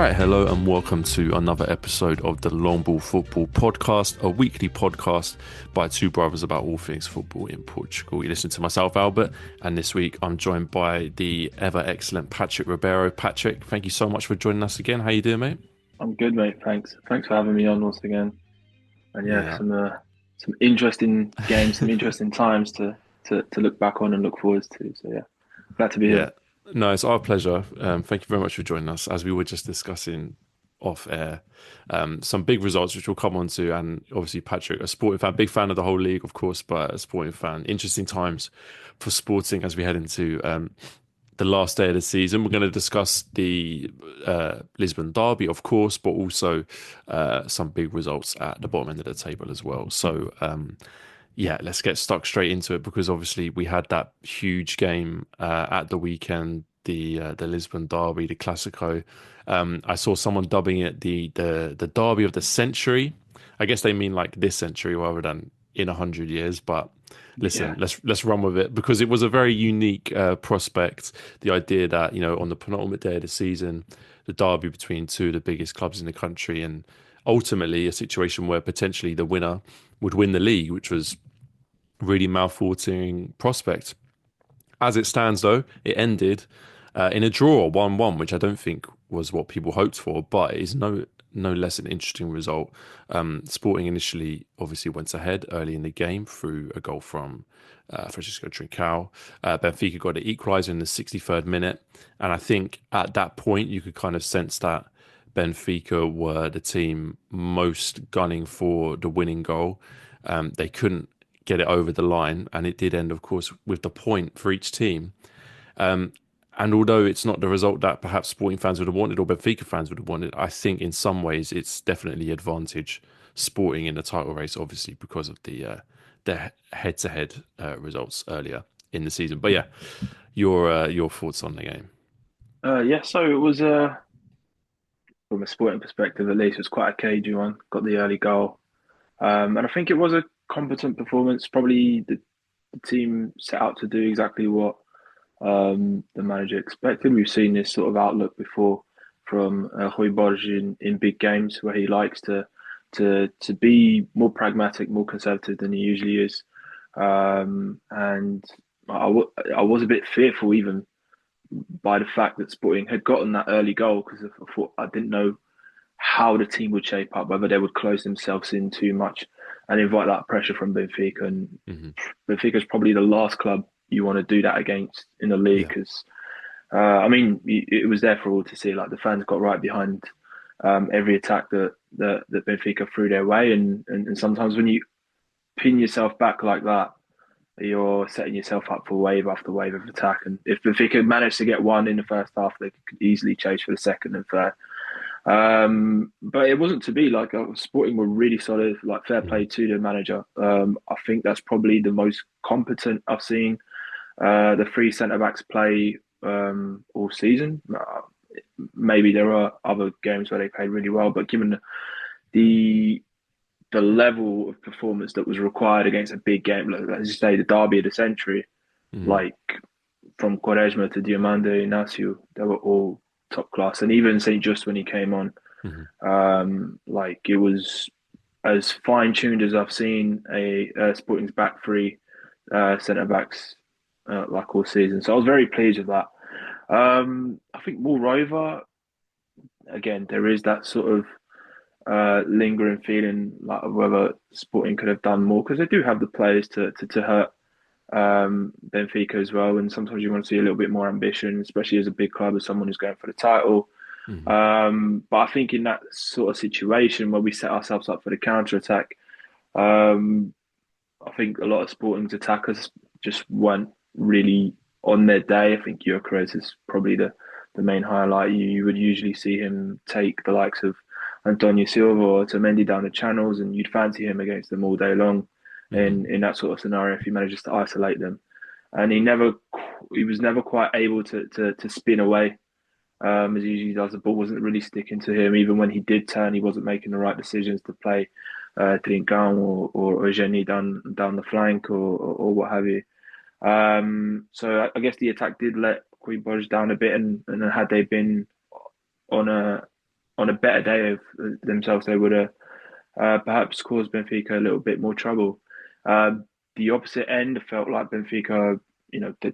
Right, hello and welcome to another episode of the Ball Futebol Podcast, a weekly podcast by two brothers about all things football in Portugal. You listen to myself, Albert, and this week I'm joined by the ever excellent Patrick Ribeiro. Patrick, thank you so much for joining us again. How you doing, mate? I'm good, mate. Thanks for having me on once again. And yeah, Yeah. some interesting games, some interesting times to look back on and look forward to. So yeah, glad to be here. Yeah, no, it's our pleasure. Thank you very much for joining us. As we were just discussing off air, some big results which we'll come on to, and obviously Patrick, a sporting fan, big fan of the whole league, of course, but a sporting fan. Interesting times for sporting as we head into the last day of the season. We're going to discuss the Lisbon derby, of course, but also some big results at the bottom end of the table as well. So. Yeah, let's get stuck straight into it because obviously we had that huge game at the weekend, the Lisbon derby, the Clásico. I saw someone dubbing it the derby of the century. I guess they mean like this century rather than in 100 years. But listen, Yeah, let's run with it because it was a very unique prospect. The idea that on the penultimate day of the season, the derby between two of the biggest clubs in the country, and ultimately a situation where potentially the winner would win the league, which was really mouth-watering prospect. As it stands, though, it ended in a draw, 1-1, which I don't think was what people hoped for, but it is no less an interesting result. Sporting initially obviously went ahead early in the game through a goal from Francisco Trincao. Benfica got an equaliser in the 63rd minute, and I think at that point you could kind of sense that Benfica were the team most gunning for the winning goal. They couldn't get it over the line, and it did end, of course, with the point for each team. And although it's not the result that perhaps Sporting fans would have wanted or Benfica fans would have wanted, I think in some ways it's definitely advantage Sporting in the title race, obviously because of the head-to-head results earlier in the season. But yeah, your thoughts on the game? yeah. So it was from a sporting perspective, at least, it was quite a cagey one. Got the early goal, and I think it was a competent performance. Probably the team set out to do exactly what the manager expected. We've seen this sort of outlook before from Rui Borges in big games where he likes to be more pragmatic, more conservative than he usually is. And I was a bit fearful even by the fact that Sporting had gotten that early goal because I didn't know how the team would shape up, whether they would close themselves in too much and invite that pressure from Benfica. And Hmm. Benfica is probably the last club you want to do that against in the league Yeah. because, I mean, it was there for all to see. Like the fans got right behind every attack that Benfica threw their way, and sometimes when you pin yourself back like that, you're setting yourself up for wave after wave of attack. And if Benfica managed to get one in the first half, they could easily chase for the second and third. But it wasn't to be. Like Sporting were really solid. Like fair Hmm. play to the manager. I think that's probably the most competent I've seen the three centre backs play all season. Maybe there are other games where they played really well, but given the the level of performance that was required against a big game, like, as you say, the derby of the century, Hmm. like from Quaresma to Diomande, Inácio, they were all top class, and even Saint Just when he came on. Hmm. Like it was as fine tuned as I've seen a Sporting's back three centre backs like all season. So I was very pleased with that. I think moreover, again, there is that sort of lingering feeling like whether Sporting could have done more because they do have the players to hurt Benfica as well. And sometimes you want to see a little bit more ambition, especially as a big club, as someone who's going for the title. Hmm. But I think in that sort of situation where we set ourselves up for the counter attack, um, I think a lot of Sporting's attackers just weren't really on their day. I think Gyökeres is probably the main highlight. You would usually see him take the likes of Antonio Silva or Otamendi down the channels, and you'd fancy him against them all day long. Hmm. In that sort of scenario, if he manages to isolate them, and he was never quite able to spin away as he usually does. The ball wasn't really sticking to him. Even when he did turn, he wasn't making the right decisions to play Trincão or Eugenie down the flank or what have you. So I guess the attack did let Borges down a bit, and had they been on on a better day of themselves, they would have perhaps caused Benfica a little bit more trouble. The opposite end felt like Benfica,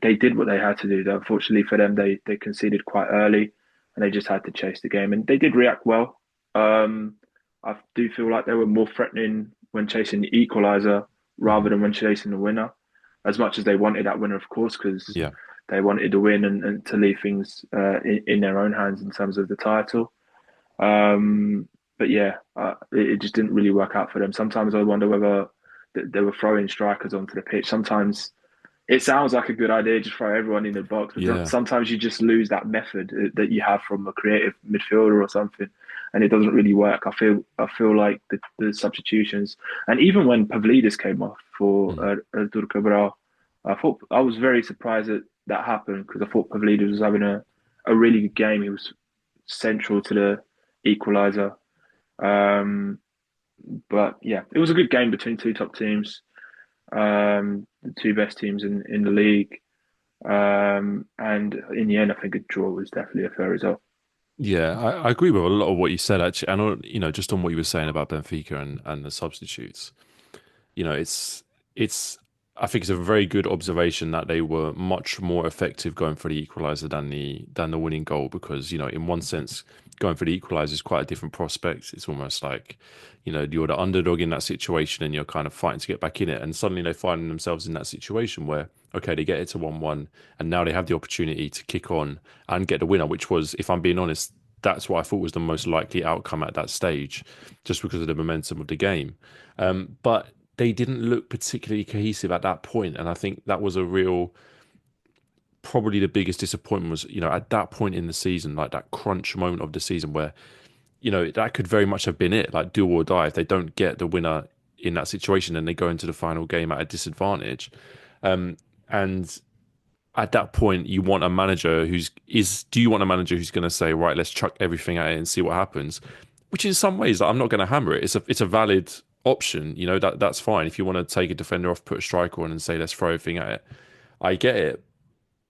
they did what they had to do. Unfortunately for them, they conceded quite early, and they just had to chase the game. And they did react well. I do feel like they were more threatening when chasing the equaliser rather Mhm. than when chasing the winner. As much as they wanted that winner, of course, because Yeah. they wanted to win and to leave things in their own hands in terms of the title. Um, but yeah, it just didn't really work out for them. Sometimes I wonder whether they were throwing strikers onto the pitch. Sometimes it sounds like a good idea, just throw everyone in the box, but Yeah. sometimes you just lose that method that you have from a creative midfielder or something, and it doesn't really work. I feel like the substitutions, and even when Pavlidis came off for Mm. Artur Cabral, I was very surprised that that happened because I thought Pavlidis was having a really good game. He was central to the equaliser. Um, but yeah, it was a good game between two top teams, the two best teams in the league. And in the end, I think a draw was definitely a fair result. Yeah, I agree with a lot of what you said actually, and just on what you were saying about Benfica and the substitutes. It's I think it's a very good observation that they were much more effective going for the equaliser than the winning goal because in one sense going for the equaliser is quite a different prospect. It's almost like you're the underdog in that situation and you're kind of fighting to get back in it, and suddenly they find themselves in that situation where okay they get it to 1-1 and now they have the opportunity to kick on and get the winner, which was, if I'm being honest, that's what I thought was the most likely outcome at that stage, just because of the momentum of the game. But they didn't look particularly cohesive at that point, and I think that was a real, probably the biggest disappointment was at that point in the season, like that crunch moment of the season where that could very much have been it, like do or die. If they don't get the winner in that situation, then they go into the final game at a disadvantage. And at that point, you want a manager do you want a manager who's going to say, right, let's chuck everything at it and see what happens? Which in some ways, like, I'm not going to hammer it. It's a valid option. That's fine. If you want to take a defender off, put a striker on and say, let's throw everything at it. I get it.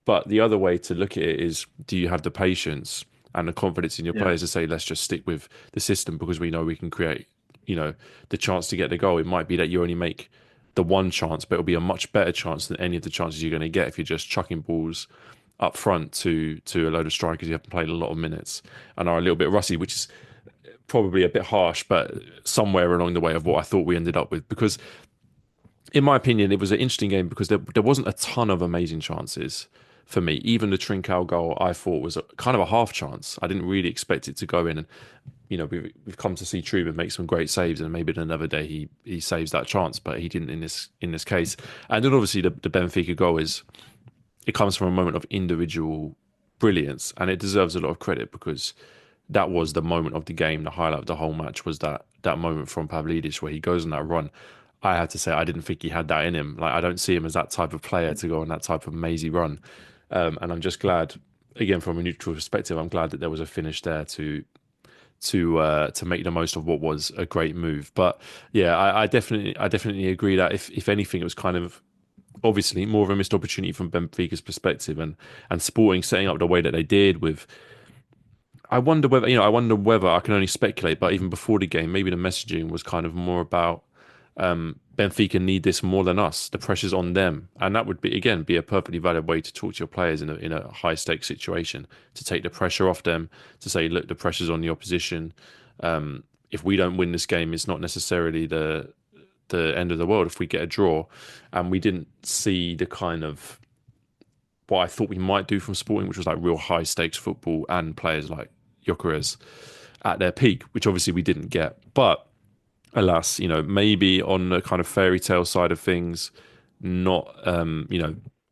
But the other way to look at it is, do you have the patience and the confidence in your Yeah, players to say, let's just stick with the system because we know we can create, the chance to get the goal. It might be that you only make the one chance, but it'll be a much better chance than any of the chances you're going to get if you're just chucking balls up front to a load of strikers who haven't played a lot of minutes and are a little bit rusty, which is probably a bit harsh, but somewhere along the way of what I thought we ended up with. Because in my opinion, it was an interesting game because there wasn't a ton of amazing chances for me. Even the Trincao goal, I thought was kind of a half chance. I didn't really expect it to go in, and we've come to see Truman make some great saves, and maybe another day he saves that chance, but he didn't in this case. And then obviously the Benfica goal it comes from a moment of individual brilliance, and it deserves a lot of credit because that was the moment of the game. The highlight of the whole match was that moment from Pavlidis where he goes on that run. I have to say, I didn't think he had that in him. Like, I don't see him as that type of player to go on that type of mazy run. And I'm just glad, again, from a neutral perspective, I'm glad that there was a finish there to make the most of what was a great move. But yeah, I definitely agree that if anything, it was kind of obviously more of a missed opportunity from Benfica's perspective, and Sporting setting up the way that they did with. I wonder whether I can only speculate, but even before the game, maybe the messaging was kind of more about Benfica need this more than us. The pressure's on them, and that would be a perfectly valid way to talk to your players in a high stakes situation, to take the pressure off them, to say, look, the pressure's on the opposition. If we don't win this game, it's not necessarily the end of the world if we get a draw. And we didn't see the kind of what I thought we might do from Sporting, which was like real high stakes football and players like Gyökeres at their peak, which obviously we didn't get. But alas, maybe on the kind of fairy tale side of things, not,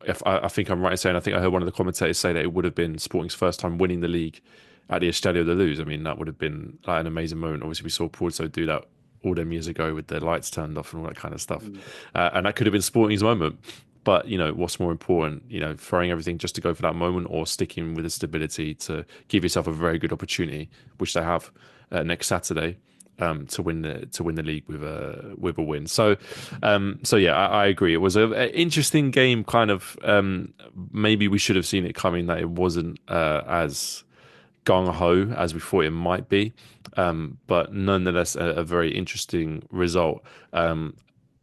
if I think I'm right in saying, I think I heard one of the commentators say that it would have been Sporting's first time winning the league at the Estadio de Luz. I mean, that would have been like an amazing moment. Obviously, we saw Porto do that all them years ago with their lights turned off and all that kind of stuff. mm, And that could have been Sporting's moment. But, what's more important, throwing everything just to go for that moment or sticking with the stability to give yourself a very good opportunity, which they have next Saturday, to win the league with a win. So yeah, I agree. It was an interesting game. Kind of maybe we should have seen it coming that it wasn't as gung ho as we thought it might be, but nonetheless, a very interesting result.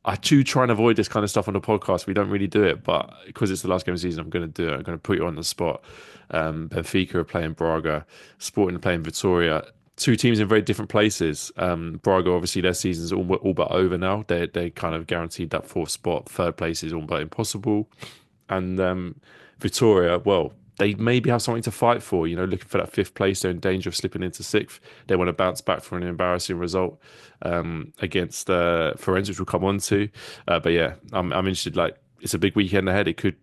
I do try and avoid this kind of stuff on the podcast. We don't really do it, but because it's the last game of the season, I'm going to do it. I'm going to put you on the spot. Benfica are playing Braga, Sporting are playing Vitoria. Two teams in very different places. Braga, obviously, their season's all but over now. They kind of guaranteed that fourth spot. Third place is all but impossible. And Vitoria, well, they maybe have something to fight for. Looking for that fifth place, they're in danger of slipping into sixth. They want to bounce back for an embarrassing result against Farense, which we'll come on to. But yeah, I'm interested. Like, it's a big weekend ahead. You could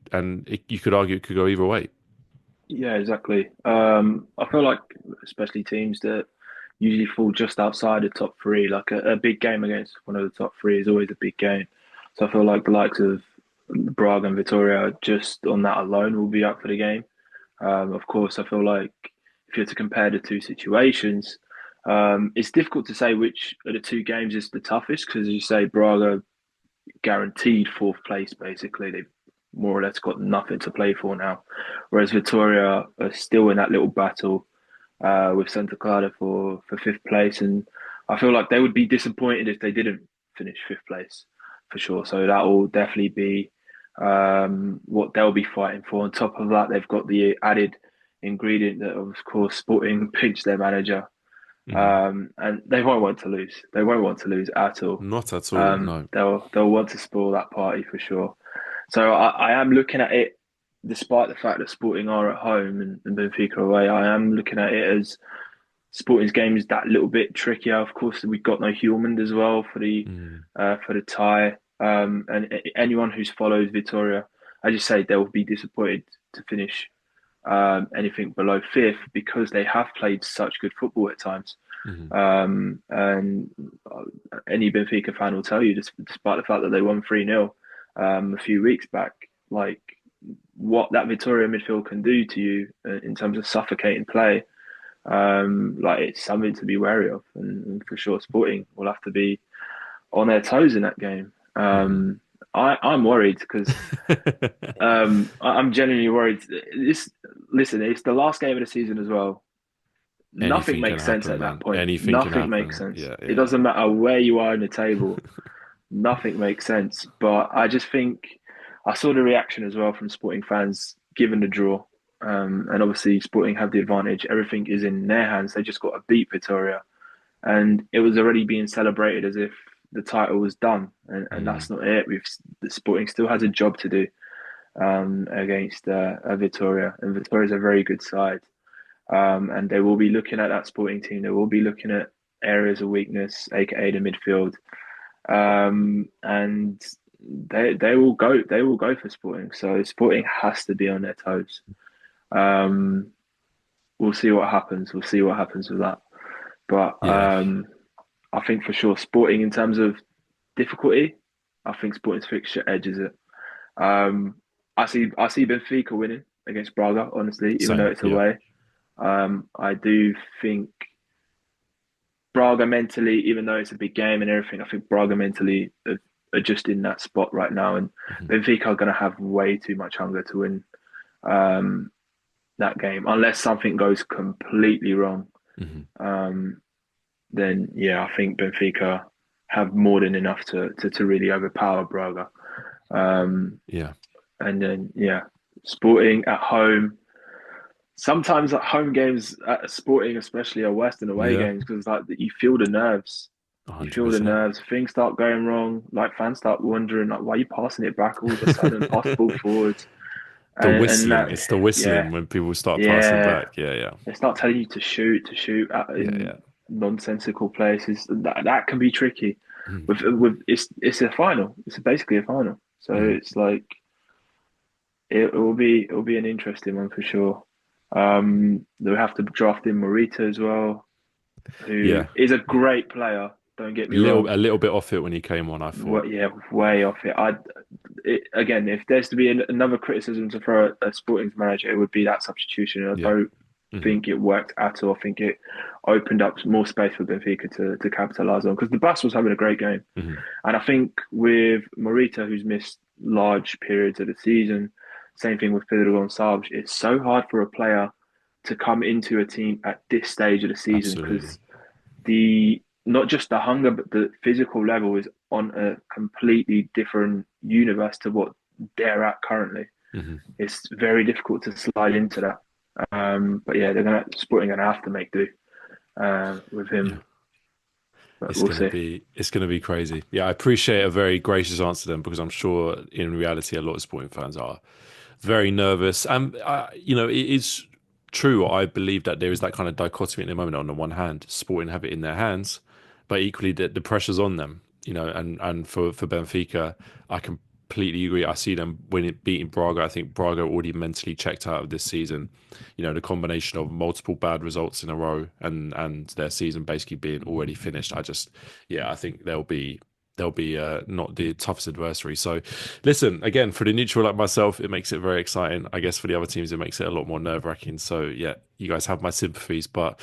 argue it could go either way. Yeah, exactly. I feel like, especially teams that usually fall just outside the top three, like a big game against one of the top three is always a big game. So I feel like the likes of Braga and Vitoria, just on that alone, will be up for the game. Of course, I feel like if you're to compare the two situations, it's difficult to say which of the two games is the toughest because, as you say, Braga guaranteed fourth place, basically. They've more or less got nothing to play for now. Whereas Vitoria are still in that little battle with Santa Clara for fifth place. And I feel like they would be disappointed if they didn't finish fifth place for sure. So that will definitely be what they'll be fighting for. On top of that, they've got the added ingredient that, of course, Sporting pinched their manager. And they won't want to lose. They won't want to lose at all. Not at all, no. They'll want to spoil that party for sure. So I am looking at it, despite the fact that Sporting are at home and Benfica away. I am looking at it as Sporting's game is that little bit trickier. Of course, we've got no Hjulmand as well for the tie. And anyone who's followed Vitoria, as you say, they will be disappointed to finish anything below fifth because they have played such good football at times. And any Benfica fan will tell you, despite the fact that they won 3-0 a few weeks back, like what that Vitoria midfield can do to you in terms of suffocating play, like it's something to be wary of. And for sure, Sporting will have to be on their toes in that game. I'm worried because I'm genuinely worried. Listen, it's the last game of the season as well. Nothing makes sense at that point. Nothing makes sense. Yeah. It doesn't matter where you are in the table. Nothing makes sense. But I just think I saw the reaction as well from Sporting fans given the draw. And obviously Sporting have the advantage. Everything is in their hands. They just got to beat Vitoria. And it was already being celebrated as if the title was done. And that's not it. The Sporting still has a job to do against Vitoria. And Vitoria's a very good side. And they will be looking at that Sporting team. They will be looking at areas of weakness, aka the midfield, and they will go. They will go for Sporting. So Sporting has to be on their toes. We'll see what happens. We'll see what happens with that. But I think for sure, Sporting in terms of difficulty, I think Sporting's fixture edges it. I see Benfica winning against Braga. Honestly, even though it's away. I do think Braga mentally, even though it's a big game and everything, I think Braga mentally are just in that spot right now. And Benfica are going to have way too much hunger to win that game. Unless something goes completely wrong, then, yeah, I think Benfica have more than enough to really overpower Braga. And then, Sporting at home. Sometimes at home games at Sporting, especially, are worse than away games because like you feel the nerves. 100%. You feel the nerves. Things start going wrong. Like fans start wondering, like, why are you passing it back all of a sudden? Pass the ball forwards. It's the whistling when people start passing back. They start telling you to shoot in nonsensical places. That can be tricky. With it's a final. It's basically a final. So it's like it will be an interesting one for sure. They'll have to draft in Morita as well, who is a great player. Don't get me wrong. A little bit off it when he came on, I thought. Way off it. Again, if there's to be another criticism to throw at Sporting's manager, it would be that substitution. I don't think it worked at all. I think it opened up more space for Benfica to capitalise on because the Bus was having a great game. And I think with Morita, who's missed large periods of the season, same thing with Pedro Gonçalves, it's so hard for a player to come into a team at this stage of the season Absolutely. because the not just the hunger but the physical level is on a completely different universe to what they're at currently. Hmm. It's very difficult to slide into that. But yeah, Sporting gonna have to make do with Yeah. him, but we'll see. It's gonna be crazy. Yeah, I appreciate a very gracious answer then because I'm sure in reality a lot of sporting fans are very nervous. And it is true. I believe that there is that kind of dichotomy at the moment. On the one hand, Sporting have it in their hands, but equally the pressure's on them. And for Benfica, I completely agree. I see them winning, beating Braga. I think Braga are already mentally checked out of this season. The combination of multiple bad results in a row and their season basically being already finished. I think they'll be not the toughest adversary. So, listen, again, for the neutral like myself, it makes it very exciting. I guess for the other teams, it makes it a lot more nerve wracking. So, yeah, you guys have my sympathies, but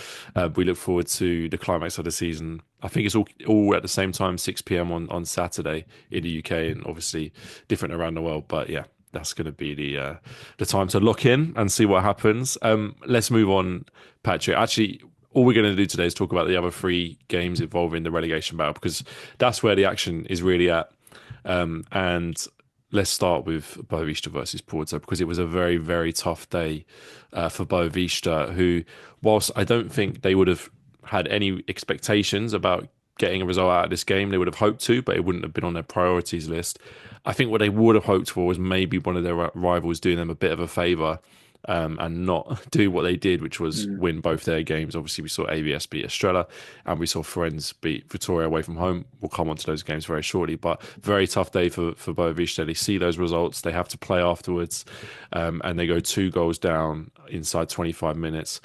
we look forward to the climax of the season. I think it's all at the same time, 6 p.m. on Saturday in the UK, and obviously different around the world. But yeah, that's going to be the time to lock in and see what happens. Let's move on, Patrick. Actually, all we're going to do today is talk about the other three games involving the relegation battle because that's where the action is really at. And let's start with Boavista versus Porto because it was a very, very tough day for Boavista, who, whilst I don't think they would have had any expectations about getting a result out of this game, they would have hoped to, but it wouldn't have been on their priorities list. I think what they would have hoped for was maybe one of their rivals doing them a bit of a favour and not do what they did, which was Mm. win both their games. Obviously, we saw AVS beat Estrela and we saw Farense beat Vitória away from home. We'll come on to those games very shortly, but very tough day for Boavista. They see those results, they have to play afterwards, and they go 2 goals down inside 25 minutes.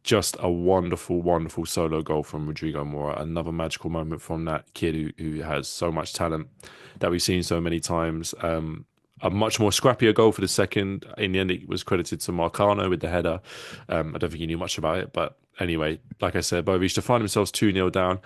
Just a wonderful, wonderful solo goal from Rodrigo Mora. Another magical moment from that kid who has so much talent that we've seen so many times. A much more scrappier goal for the second. In the end, it was credited to Marcano with the header. I don't think he knew much about it. But anyway, like I said, Boavista find themselves 2-0 down.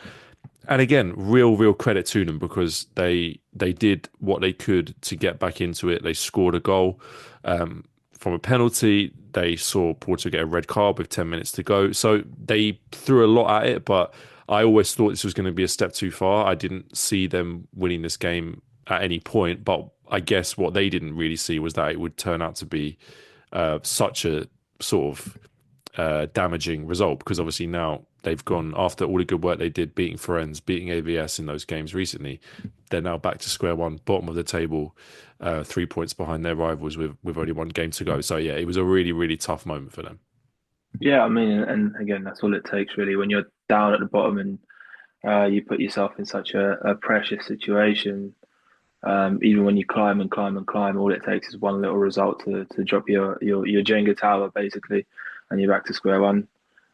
And again, real credit to them because they did what they could to get back into it. They scored a goal from a penalty. They saw Porto get a red card with 10 minutes to go. So they threw a lot at it, but I always thought this was going to be a step too far. I didn't see them winning this game at any point, but I guess what they didn't really see was that it would turn out to be such a sort of damaging result because obviously now they've gone after all the good work they did beating Farense, beating AVS in those games recently. They're now back to square one, bottom of the table, 3 points behind their rivals with only one game to go. So yeah, it was a really tough moment for them. Yeah, I mean, and again, that's all it takes really when you're down at the bottom and you put yourself in such a precious situation. Even when you climb and climb and climb, all it takes is one little result to drop your Jenga tower basically, and you're back to square one.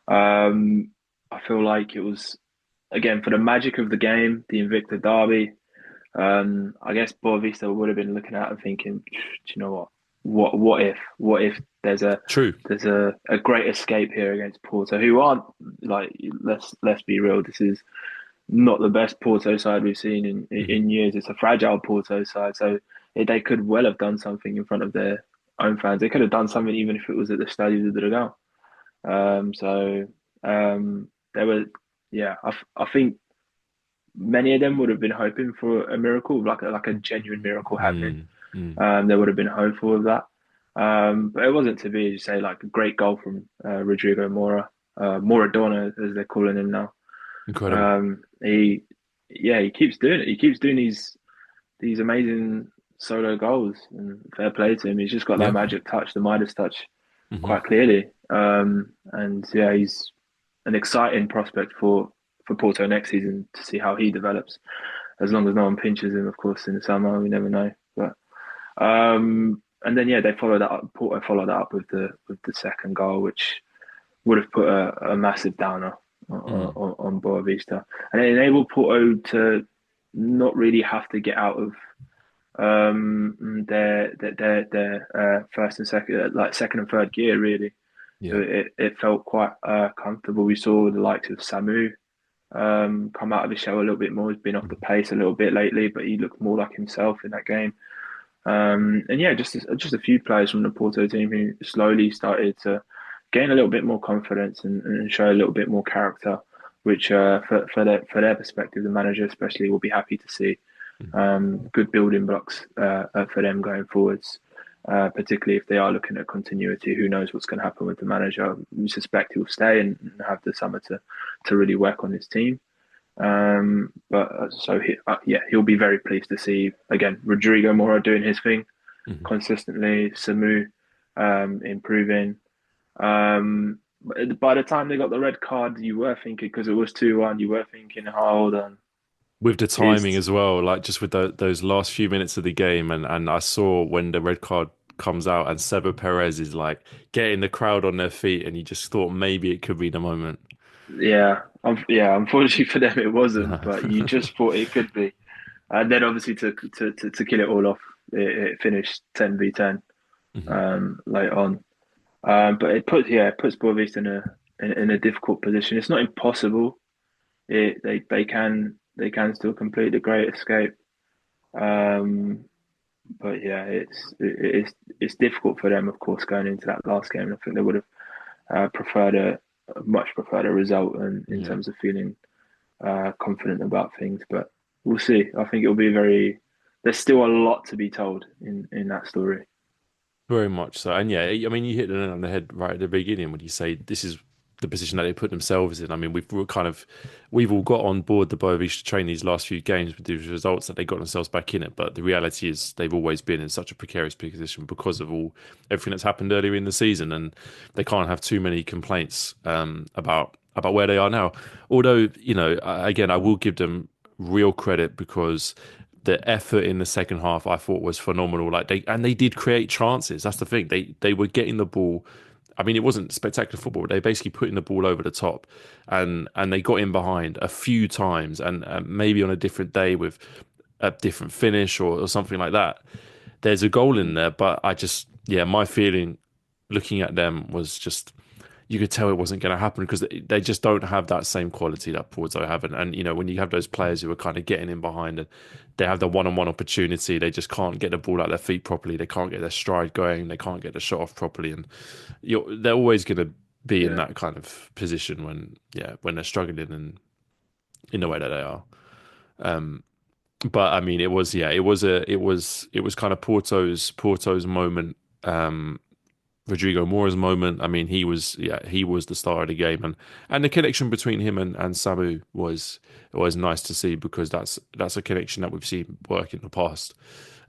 Um, I feel like it was again for the magic of the game, the Invicta Derby. I guess Boavista would have been looking at and thinking, do you know what? What if there's a True. there's a great escape here against Porto, who aren't like let's be real. This is not the best Porto side we've seen Hmm. in years. It's a fragile Porto side, so they could well have done something in front of their own fans. They could have done something even if it was at the Stadio de Dragão. So they were, yeah. I think many of them would have been hoping for a miracle, like a genuine miracle happening. Mm, mm, They would have been hopeful of that. But it wasn't to be, as you say, like a great goal from Rodrigo Mora, Moradona as they're calling him now. incredible. He, yeah, he keeps doing it. He keeps doing these amazing solo goals, and fair play to him. He's just got that Yeah. magic touch, the Midas touch, Hmm. quite clearly. And yeah, he's an exciting prospect for Porto next season to see how he develops. As long as no one pinches him, of course, in the summer, we never know. But and then yeah, they followed that up. Porto followed that up with the second goal, which would have put a massive downer Mm, on Boavista, and it enabled Porto to not really have to get out of their first and second, like second and third gear. Really, yeah. it felt quite comfortable. We saw the likes of Samu come out of the show a little bit more. He's been off the pace a little bit lately, but he looked more like himself in that game. And yeah, just a few players from the Porto team who slowly started to gain a little bit more confidence and show a little bit more character, which for their perspective, the manager especially will be happy to see. Good building blocks for them going forwards, particularly if they are looking at continuity. Who knows what's going to happen with the manager? We suspect he will stay and have the summer to really work on his team. He'll be very pleased to see again Rodrigo Mora doing his thing consistently. Samu improving. By the time they got the red card, you were thinking, because it was 2-1, you were thinking, hold on. With the timing as well, like just with those last few minutes of the game, and I saw when the red card comes out and Seba Perez is like getting the crowd on their feet, and you just thought maybe it could be the moment. Unfortunately for them, it wasn't, but you just thought it could be. And then obviously to kill it all off, it finished 10v10 late on. But it puts Boavista in a difficult position. It's not impossible. They can still complete the Great Escape. But yeah, it's difficult for them, of course, going into that last game. I think they would have much preferred a result in terms of feeling confident about things. But we'll see. I think it'll be there's still a lot to be told in that story. Very much so. And yeah, I mean, you hit it on the head right at the beginning when you say this is the position that they put themselves in. I mean, we've all got on board the Boavista train these last few games with the results that they got themselves back in it. But the reality is they've always been in such a precarious position because of everything that's happened earlier in the season, and they can't have too many complaints about where they are now. Although, again, I will give them real credit because the effort in the second half I thought was phenomenal. Like they did create chances. That's the thing. They were getting the ball. I mean, it wasn't spectacular football. They basically putting the ball over the top, and they got in behind a few times, and maybe on a different day with a different finish or something like that. There's a goal in there, but my feeling looking at them was just, you could tell it wasn't going to happen because they just don't have that same quality that Porto have. And when you have those players who are kind of getting in behind and they have the one-on-one opportunity, they just can't get the ball out their feet properly. They can't get their stride going. They can't get the shot off properly. And they're always going to be in that kind of position when they're struggling and in the way that they are. But I mean, it was kind of Porto's moment. Rodrigo Mora's moment. I mean, he was the star of the game, and the connection between him and Samu was nice to see because that's a connection that we've seen work in the past,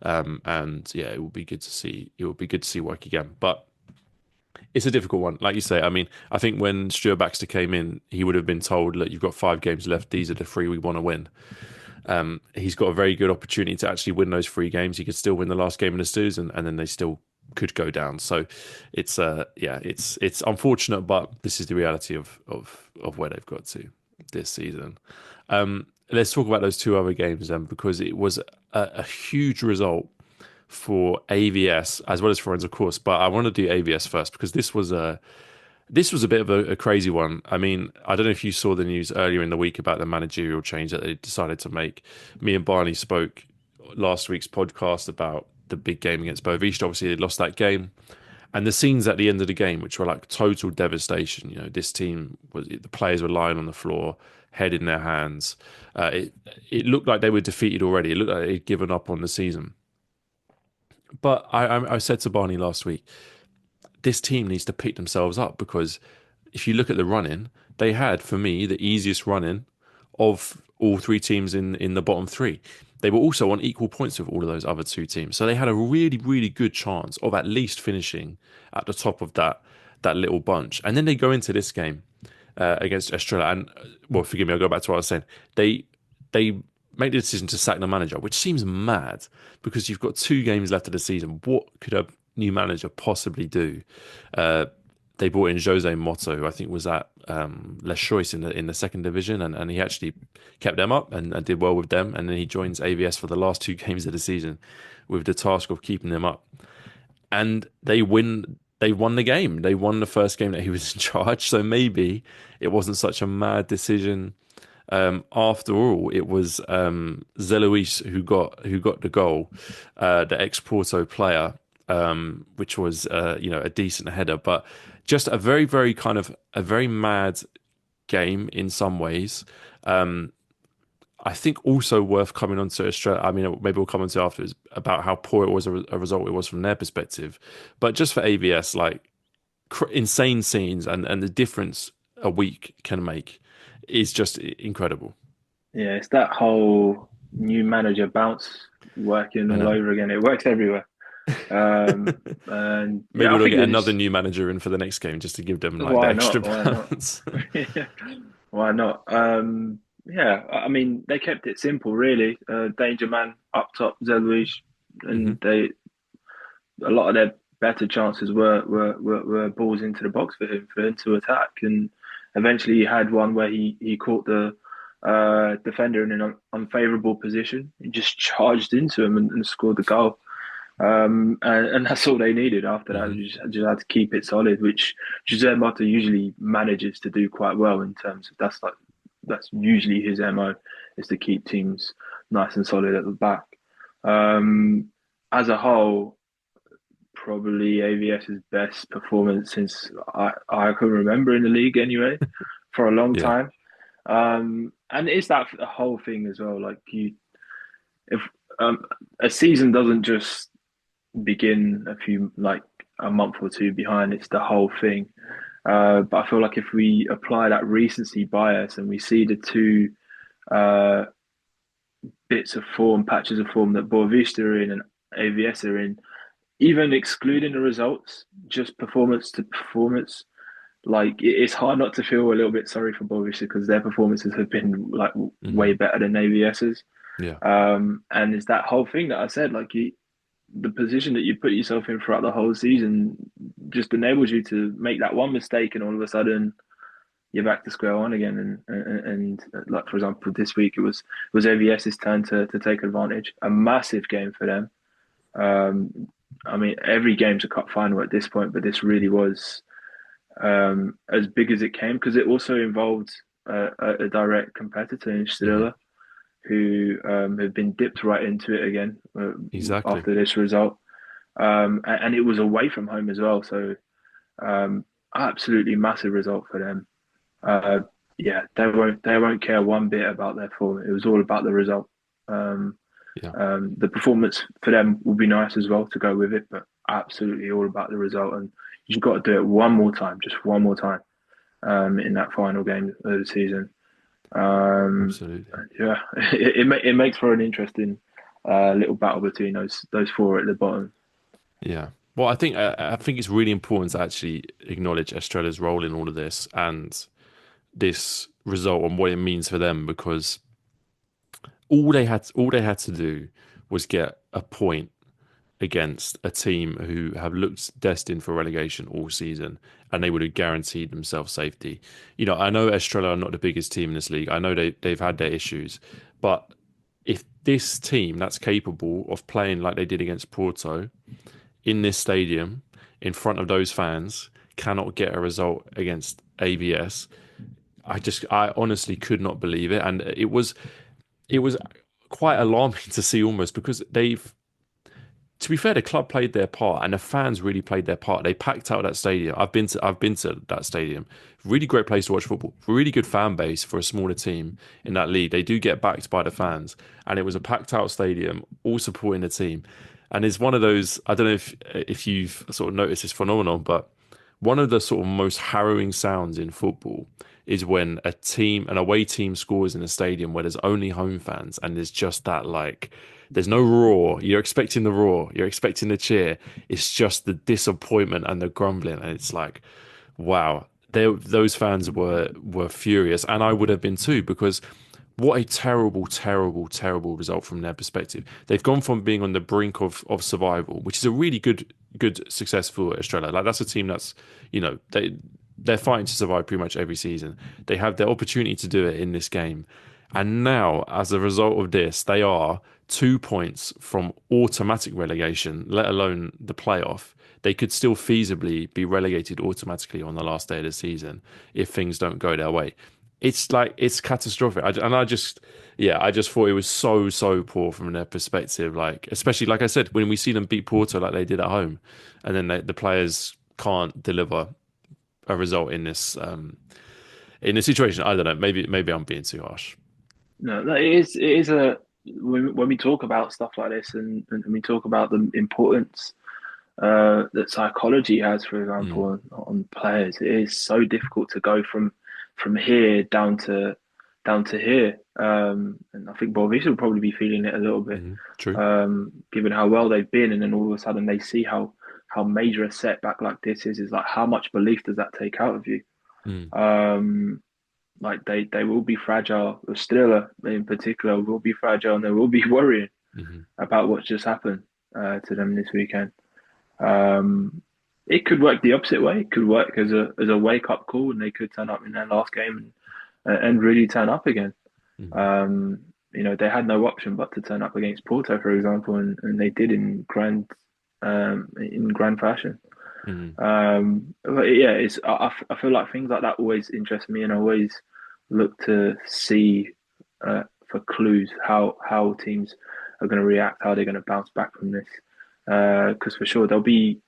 and yeah, it will be good to see. It will be good to see work again, but it's a difficult one, like you say. I mean, I think when Stuart Baxter came in, he would have been told, "Look, you've got 5 games left. These are the 3 we want to win." He's got a very good opportunity to actually win those 3 games. He could still win the last game in the Stews, and then they still could go down. So it's unfortunate, but this is the reality of where they've got to this season. Let's talk about those 2 other games then, because it was a huge result for AVS as well as Farense, of course. But I want to do AVS first because this was a bit of a crazy one. I mean, I don't know if you saw the news earlier in the week about the managerial change that they decided to make. Me and Barney spoke last week's podcast about the big game against Boavista. Obviously, they lost that game, and the scenes at the end of the game, which were like total devastation. This team the players were lying on the floor, head in their hands. It looked like they were defeated already. It looked like they'd given up on the season. But I said to Barney last week, this team needs to pick themselves up because if you look at the run-in, they had, for me, the easiest run-in of all 3 teams in the bottom 3. They were also on equal points with all of those other 2 teams. So they had a really, really good chance of at least finishing at the top of that little bunch. And then they go into this game against Estrela. And, well, forgive me, I'll go back to what I was saying. They make the decision to sack the manager, which seems mad because you've got 2 games left of the season. What could a new manager possibly do? They brought in Jose Motto, who I think was at Les Choice in the second division, and he actually kept them up and did well with them. And then he joins AVS for the last 2 games of the season with the task of keeping them up. And they won the game. They won the first game that he was in charge. So maybe it wasn't such a mad decision. After all, it was Zeluis who got the goal, the ex-Porto player. Which was a decent header, but just a very, very kind of a very mad game in some ways. Um, I think also worth coming on to Estrela. I mean, maybe we'll come on to afterwards about how poor it was a result it was from their perspective. But just for AVS, like insane scenes and the difference a week can make is just incredible. Yeah, it's that whole new manager bounce working I all know. over again. It works everywhere. And Maybe yeah, I we'll think get they another just new manager in for the next game just to give them like the why extra not? Why not? bounce. Why not? Yeah, I mean they kept it simple, really. Danger man up top, Zeluij, Hmm. and a lot of their better chances were balls into the box for him to attack, and eventually he had one where he caught the defender in an unfavourable position. He just charged into him and scored the goal. And that's all they needed after that. Hmm. Just had to keep it solid, which Jose Mata usually manages to do quite well in terms of that's usually his MO is to keep teams nice and solid at the back. Um, as a whole, probably AVS's best performance since I can remember in the league anyway, for a long Yeah. time. And it's that the whole thing as well. Like if a season doesn't just begin a month or two behind. It's the whole thing. But I feel like if we apply that recency bias and we see the two uh, bits of form, patches of form that Boavista are in and AVS are in, even excluding the results, just performance to performance, like it's hard not to feel a little bit sorry for Boavista because their performances have been like Hmm. way better than AVS's. Yeah. And it's that whole thing that I said, like the position that you put yourself in throughout the whole season just enables you to make that one mistake, and all of a sudden you're back to square one again. And like for example, this week it was AVS's turn to take advantage. A massive game for them. I mean, every game's a cup final at this point, but this really was as big as it came because it also involved a direct competitor in Hmm. Estrela who have been dipped right into it again Exactly. after this result. And it was away from home as well. So absolutely massive result for them. Uh, yeah, they won't care one bit about their form. It was all about the result. Um, Yeah. the performance for them will be nice as well to go with it, but absolutely all about the result. And you've got to do it one more time, just one more time in that final game of the season. Um, Absolutely. yeah, it makes for an interesting little battle between those four at the bottom. Yeah. Well, I think it's really important to actually acknowledge Estrela's role in all of this and this result and what it means for them because all they had to do was get a point against a team who have looked destined for relegation all season, and they would have guaranteed themselves safety. You know, I know Estrella are not the biggest team in this league. I know they've had their issues, but if this team that's capable of playing like they did against Porto in this stadium in front of those fans cannot get a result against ABS, I honestly could not believe it, and it was quite alarming to see almost because they've to be fair, the club played their part and the fans really played their part. They packed out that stadium. I've been to that stadium. Really great place to watch football. Really good fan base for a smaller team in that league. They do get backed by the fans, and it was a packed out stadium, all supporting the team. And it's one of those. I don't know if you've sort of noticed this phenomenon, but one of the sort of most harrowing sounds in football is when an away team scores in a stadium where there's only home fans and there's just that like there's no roar. You're expecting the roar. You're expecting the cheer. It's just the disappointment and the grumbling, and it's like, wow, those fans were furious, and I would have been too because what a terrible, terrible, terrible result from their perspective. They've gone from being on the brink of survival, which is a really good success for Estrella. Like that's a team that's they're fighting to survive pretty much every season. They have their opportunity to do it in this game, and now as a result of this, they are 2 points from automatic relegation, let alone the playoff. They could still feasibly be relegated automatically on the last day of the season if things don't go their way. It's like it's catastrophic. I just thought it was so poor from their perspective. Like especially like I said, when we see them beat Porto like they did at home, and then the players can't deliver a result in this situation. I don't know. Maybe I'm being too harsh. No, no, it is a when we talk about stuff like this and we talk about the importance that psychology has, for example, Mm, on players. It is so difficult to go from here down to here. And I think Boavista will probably be feeling it a little bit, true. given how well they've been, and then all of a sudden they see how major a setback like this is. Is like how much belief does that take out of you? Mm, Um, like they will be fragile. Estrela in particular will be fragile, and they will be worrying hmm about what's just happened to them this weekend. Um, it could work the opposite way. It could work as a wake up call, and they could turn up in their last game and really turn up again. hmm Um, they had no option but to turn up against Porto, for example, and they did in grand fashion. hmm But yeah, I feel like things like that always interest me, and I always look to see for clues how teams are going to react, how they're going to bounce back from this. Because for sure there'll be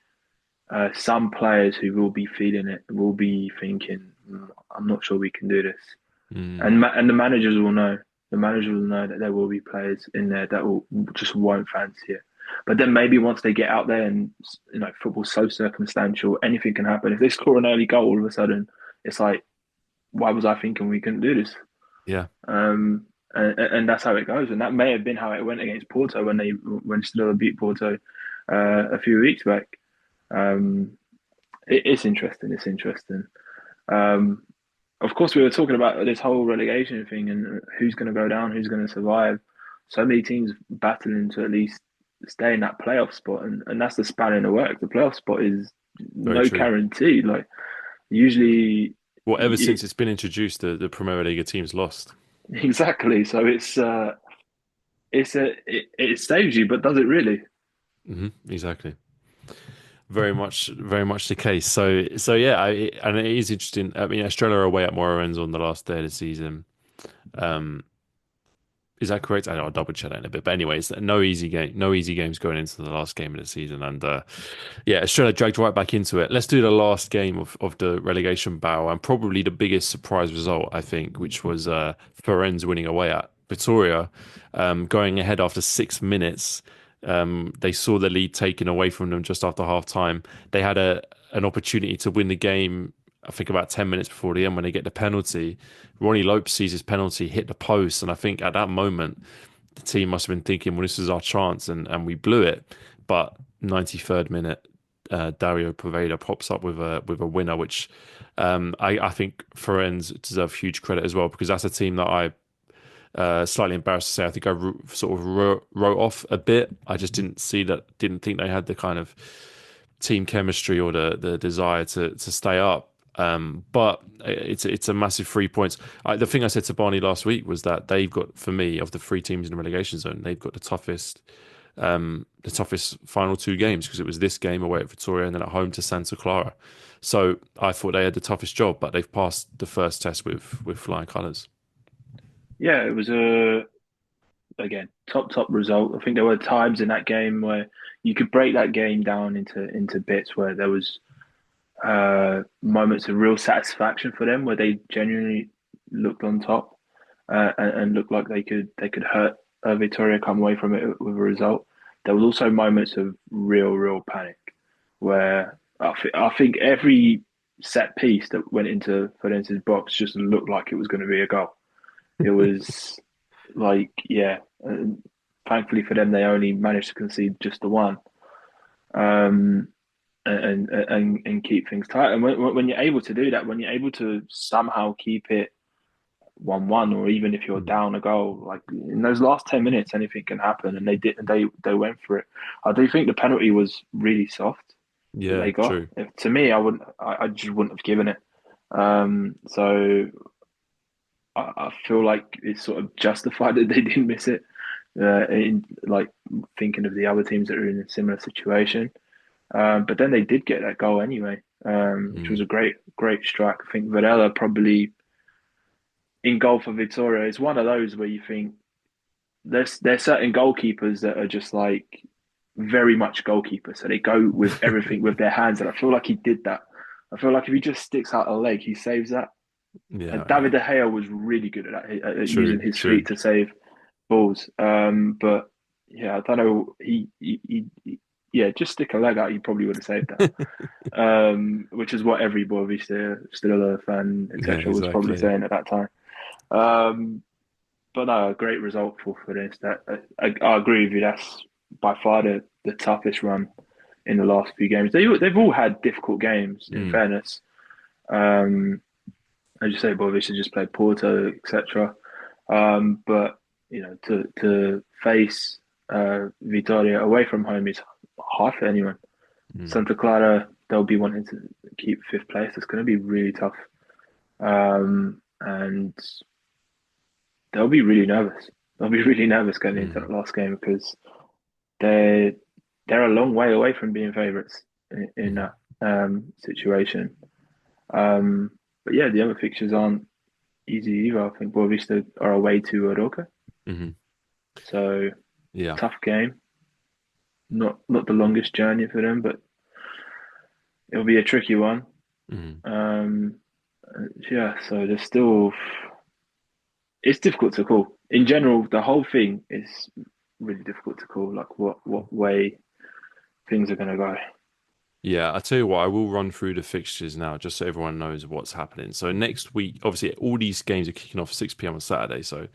some players who will be feeling it, will be thinking, "I'm not sure we can do this," mm. and the managers will know. The managers will know that there will be players in there that will just won't fancy it. But then maybe once they get out there, and football's so circumstantial, anything can happen. If they score an early goal, all of a sudden it's like, why was I thinking we couldn't do this? Yeah. And that's how it goes. And that may have been how it went against Porto when Estrela beat Porto a few weeks back. Um, it's interesting. It's interesting. Um, of course, we were talking about this whole relegation thing and who's going to go down, who's going to survive. So many teams battling to at least stay in that playoff spot, and that's the span in the works. The playoff spot is Very no true. guarantee. Like usually, Well, ever it, since it's been introduced, the Primeira Liga teams lost. exactly. So it saves you, but does it really? Exactly. Very much the case. So yeah, and it is interesting. I mean, Estrella are away at Moreirense on the last day of the season. Um, is that correct? I'll double check that in a bit. But anyways, no easy games going into the last game of the season, and yeah, Estrella dragged right back into it. Let's do the last game of the relegation battle, and probably the biggest surprise result, I think, which was Farense winning away at Vitoria, going ahead after 6 minutes. They saw the lead taken away from them just after half time. They had an opportunity to win the game, I think about 10 minutes before the end when they get the penalty. Ronnie Lopes sees his penalty hit the post, and I think at that moment the team must have been thinking, well, this is our chance, and we blew it. But 93rd minute, Dario Poveda pops up with a winner, which I think Ferenz deserve huge credit as well, because that's a team that I slightly embarrassed to say I think sort of wrote off a bit. I just didn't think they had the kind of team chemistry or the desire to stay up. But it's a massive 3 points. The thing I said to Barney last week was that they've got, for me, of the three teams in the relegation zone, they've got the toughest final two games, because it was this game away at Victoria and then at home to Santa Clara. So I thought they had the toughest job, but they've passed the first test with flying colours. Yeah, it was a again top result. I think there were times in that game where you could break that game down into bits where there was moments of real satisfaction for them, where they genuinely looked on top and looked like they could hurt Victoria, come away from it with a result. There was also moments of real panic where I think every set piece that went into Ferentz's box just looked like it was going to be a goal. It was like, yeah. And thankfully for them, they only managed to concede just the one, um, and keep things tight. And when you're able to do that, when you're able to somehow keep it 1-1, or even if you're down a goal, like in those last 10 minutes, anything can happen. And they did. They went for it. I do think the penalty was really soft that Yeah, they got. true. To me, I wouldn't. I just wouldn't have given it. So I feel like it's sort of justified that they didn't miss it. In like thinking of the other teams that are in a similar situation, but then they did get that goal anyway, which was Mm. a great strike. I think Varela probably in goal for Victoria is one of those where you think there's certain goalkeepers that are just like very much goalkeepers, so they go with everything with their hands, and I feel like he did that I feel like if he just sticks out a leg, he saves that. Yeah, And yeah. David De Gea was really good at that, at using True, his true. feet to save balls. But yeah, I don't know. Yeah, just stick a leg out, he probably would have saved that. Which is what every Boavista Estrela fan, Yeah, etc., was probably exactly. saying at that time. Um, but no, a great result for this. That I agree with you. That's by far the toughest run in the last few games. They've all had difficult games. In Mm, fairness, um, as you say, Boavista just played Porto, etc. But to face Vitória away from home is hard for anyone. mm, Santa Clara, they'll be wanting to keep fifth place. It's going to be really tough, and they'll be really nervous. They'll be really nervous going into that mm, last game because they're they're a long way away from being favourites in mm, that situation. Um, but yeah, the other fixtures aren't easy either. I think Boavista are away to Aroca, mm. so Yeah. tough game. Not the longest journey for them, but it'll be a tricky one. Mm. Um, yeah, so there's still it's difficult to call. In general, the whole thing is really difficult to call. Like what way things are going to go. Yeah, I tell you what, I will run through the fixtures now just so everyone knows what's happening. So next week, obviously, all these games are kicking off 6 p.m. on Saturday, so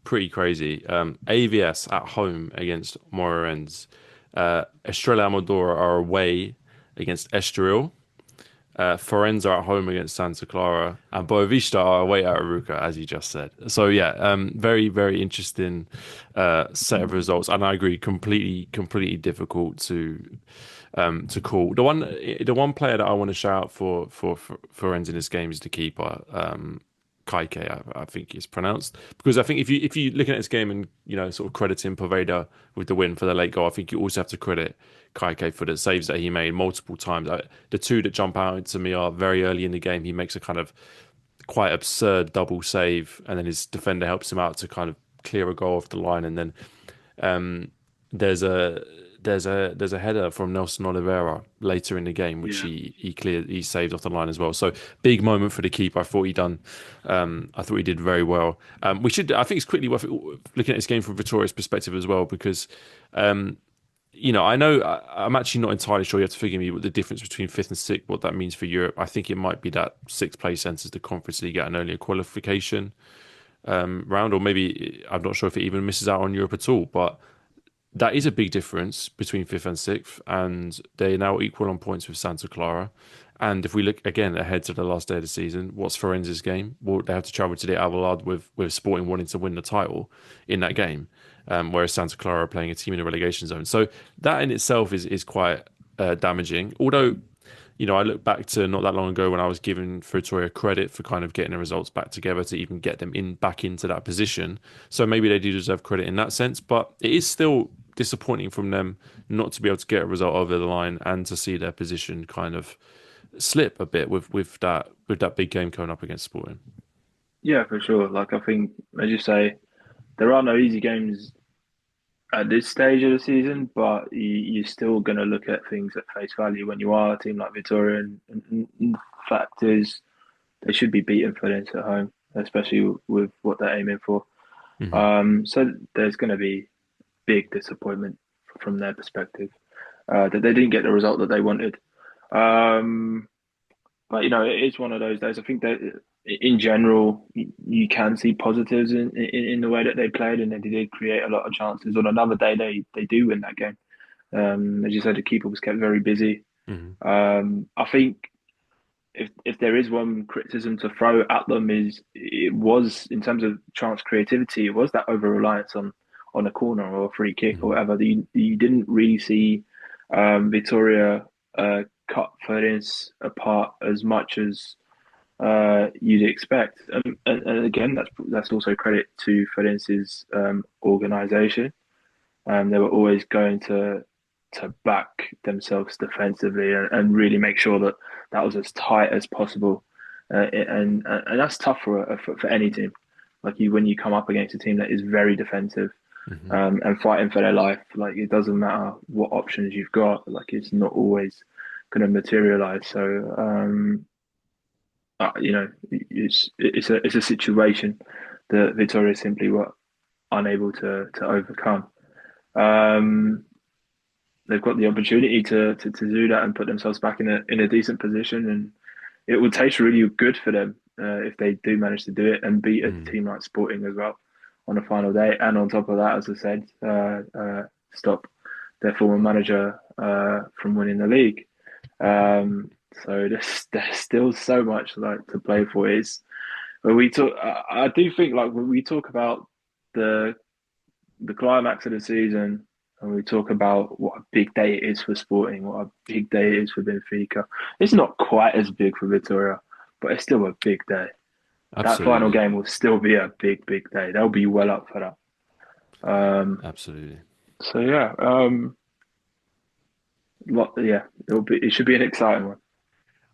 pretty crazy. AVS at home against Moreirense. Estrela Amadora are away against Estoril. Farense are at home against Santa Clara, and Boavista are away at Aruca, as you just said. So yeah, very very interesting set of results, and I agree, completely difficult to call. The one player that I want to shout out for Farense in this game is the keeper. Kaike, I think it's pronounced. Because I think if you looking at this game and sort of crediting Poveda with the win for the late goal, I think you also have to credit Kaike for the saves that he made multiple times. The two that jump out to me are very early in the game. He makes a kind of quite absurd double save, and then his defender helps him out to kind of clear a goal off the line, and then um, there's a there's a header from Nelson Oliveira later in the game, which Yeah. he saved off the line as well. So big moment for the keeper. I thought he did very well. I think it's quickly worth looking at this game from Vitoria's perspective as well, because I know I'm actually not entirely sure. You have to forgive me what the difference between fifth and sixth, what that means for Europe. I think it might be that sixth place enters the Conference League at an earlier qualification round, or maybe I'm not sure if it even misses out on Europe at all. But that is a big difference between fifth and sixth, and they're now equal on points with Santa Clara. And if we look again ahead to the last day of the season, what's Farense's game? Well, they have to travel to the Avalad with Sporting wanting to win the title in that game, whereas Santa Clara are playing a team in the relegation zone. So that in itself is quite damaging. Although, I look back to not that long ago when I was giving Frutoria credit for kind of getting the results back together to even get them back into that position. So maybe they do deserve credit in that sense, but it is still disappointing from them not to be able to get a result over the line and to see their position kind of slip a bit with that big game coming up against Sporting. Yeah, for sure. Like I think, as you say, there are no easy games at this stage of the season, but you're still going to look at things at face value when you are a team like Victoria. And the fact is, they should be beaten for this at home, especially with what they're aiming for. Hmm. So there's going to be big disappointment from their perspective that they didn't get the result that they wanted. Um, but it is one of those days. I think that in general, you can see positives in the way that they played, and they did create a lot of chances. On another day, they do win that game. As you said, the keeper was kept very busy. Hmm. I think if there is one criticism to throw at them is it was in terms of chance creativity, it was that over reliance on a corner or a free kick or Hmm. whatever. You didn't really see Victoria cut Farense apart as much as you'd expect. And again, that's also credit to Farense's organisation. They were always going to back themselves defensively and really make sure that that was as tight as possible. And that's tough for any team. Like when you come up against a team that is very defensive Hmm. and fighting for their life, like it doesn't matter what options you've got. Like it's not always. going to materialise. So it's a situation that Victoria simply were unable to overcome. They've got the opportunity to do that and put themselves back in a decent position, and it would taste really good for them if they do manage to do it and beat a team like Sporting as well on the final day. And on top of that, as I said, stop their former manager from winning the league. So there's still so much to play for. I do think when we talk about the climax of the season, and we talk about what a big day it is for Sporting, what a big day it is for Benfica. It's not quite as big for Victoria, but it's still a big day. Absolutely. That final game will still be a big day. They'll be well up for that. Absolutely. So it should be an exciting one.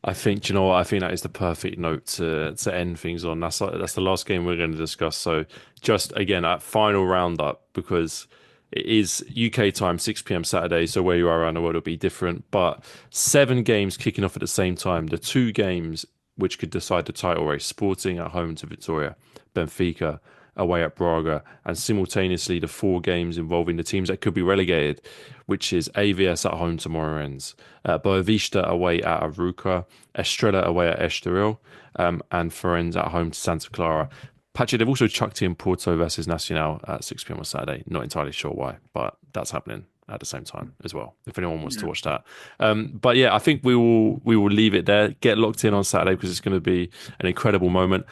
I think, you know what? I think that is the perfect note to end things on. That's the last game we're going to discuss. So just again, that final roundup, because it is UK time, 6 p.m. Saturday. So where you are around the world will be different. But 7 games kicking off at the same time. The 2 games which could decide the title race: Sporting at home to Victoria, Benfica away at Braga, and simultaneously the 4 games involving the teams that could be relegated, which is AVS at home to Moreirense, Boavista away at Arouca, Estrela away at Estoril, and Farense at home to Santa Clara. Patrick, they've also chucked in Porto versus Nacional at 6 p.m. on Saturday. Not entirely sure why, but that's happening at the same time as well, if anyone wants to watch that. But yeah, I think we will leave it there. Get locked in on Saturday because it's going to be an incredible moment.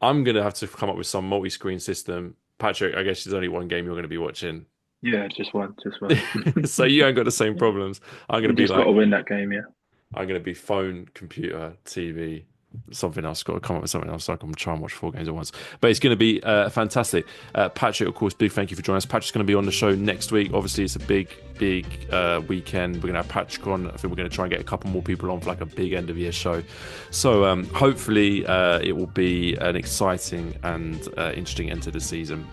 I'm going to have to come up with some multi-screen system. Patrick, I guess there's only one game you're going to be watching. Yeah, just one. So you ain't got the same problems. I'm going to be got to win that game, yeah. I'm going to be phone, computer, TV, something else. Got to come up with something else so I can try and watch 4 games at once. But it's going to be fantastic. Patrick, of course, big thank you for joining us. Patrick's going to be on the show next week. Obviously, it's a big weekend. We're going to have Patrick on. I think we're going to try and get a couple more people on for like a big end of year show. So hopefully it will be an exciting and interesting end to the season.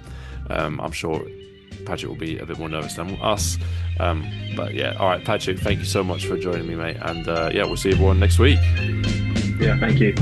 I'm sure Patrick will be a bit more nervous than us. But yeah, all right, Patrick, thank you so much for joining me, mate. And we'll see everyone next week. Yeah, thank you.